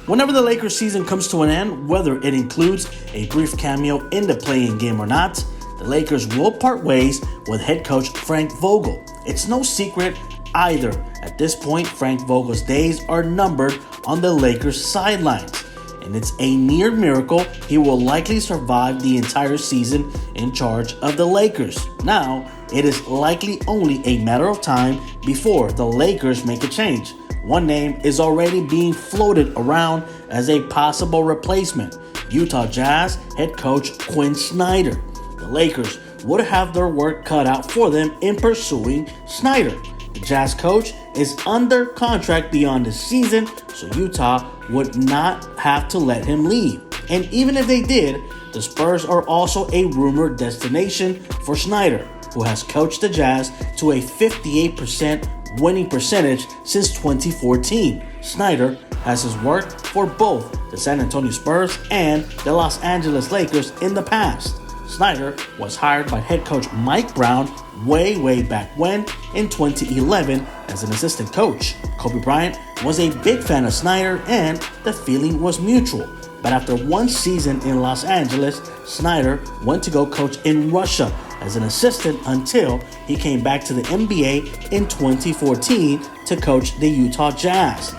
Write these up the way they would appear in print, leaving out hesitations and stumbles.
Whenever the Lakers season comes to an end, whether it includes a brief cameo in the play-in game or not, the Lakers will part ways with head coach Frank Vogel. It's no secret either. At this point, Frank Vogel's days are numbered on the Lakers sidelines, and it's a near miracle he will likely survive the entire season in charge of the Lakers. Now, it is likely only a matter of time before the Lakers make a change. One name is already being floated around as a possible replacement: Utah Jazz head coach Quin Snyder. The Lakers would have their work cut out for them in pursuing Snyder. The Jazz coach is under contract beyond the season, so Utah would not have to let him leave. And even if they did, the Spurs are also a rumored destination for Snyder, who has coached the Jazz to a 58% winning percentage since 2014. Snyder has his work for both the San Antonio Spurs and the Los Angeles Lakers in the past. Snyder was hired by head coach Mike Brown way back when in 2011 as an assistant coach. Kobe Bryant was a big fan of Snyder and the feeling was mutual. But after one season in Los Angeles, Snyder went to go coach in Russia as an assistant until he came back to the NBA in 2014 to coach the Utah Jazz.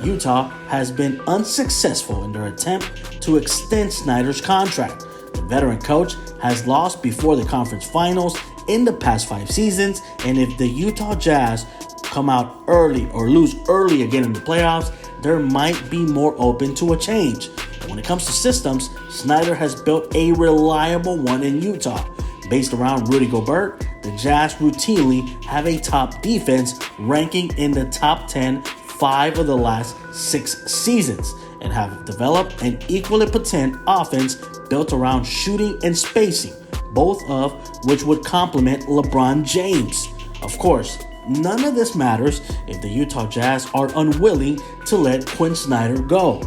Utah has been unsuccessful in their attempt to extend Snyder's contract. The veteran coach has lost before the conference finals in the past 5 seasons, and if the Utah Jazz come out early or lose early again in the playoffs, there might be more open to a change. And when it comes to systems, Snyder has built a reliable one in Utah. Based around Rudy Gobert, the Jazz routinely have a top defense ranking in the top 10 5 of the last 6 seasons, and have developed an equally potent offense built around shooting and spacing, both of which would complement LeBron James. Of course, none of this matters if the Utah Jazz are unwilling to let Quin Snyder go.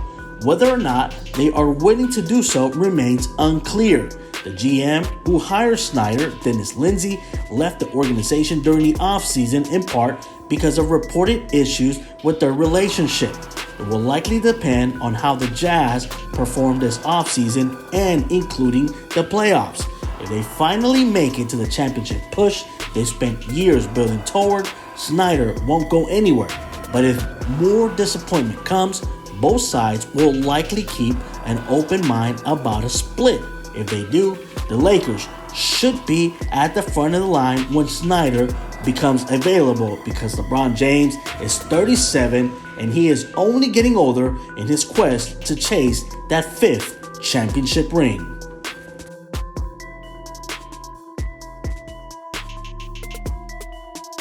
Whether or not they are willing to do so remains unclear. The GM who hired Snyder, Dennis Lindsey, left the organization during the offseason in part because of reported issues with their relationship. It will likely depend on how the Jazz perform this offseason and including the playoffs. If they finally make it to the championship push they spent years building toward, Snyder won't go anywhere. But if more disappointment comes, both sides will likely keep an open mind about a split. If they do, the Lakers should be at the front of the line when Snyder becomes available, because LeBron James is 37 and he is only getting older in his quest to chase that 5th championship ring.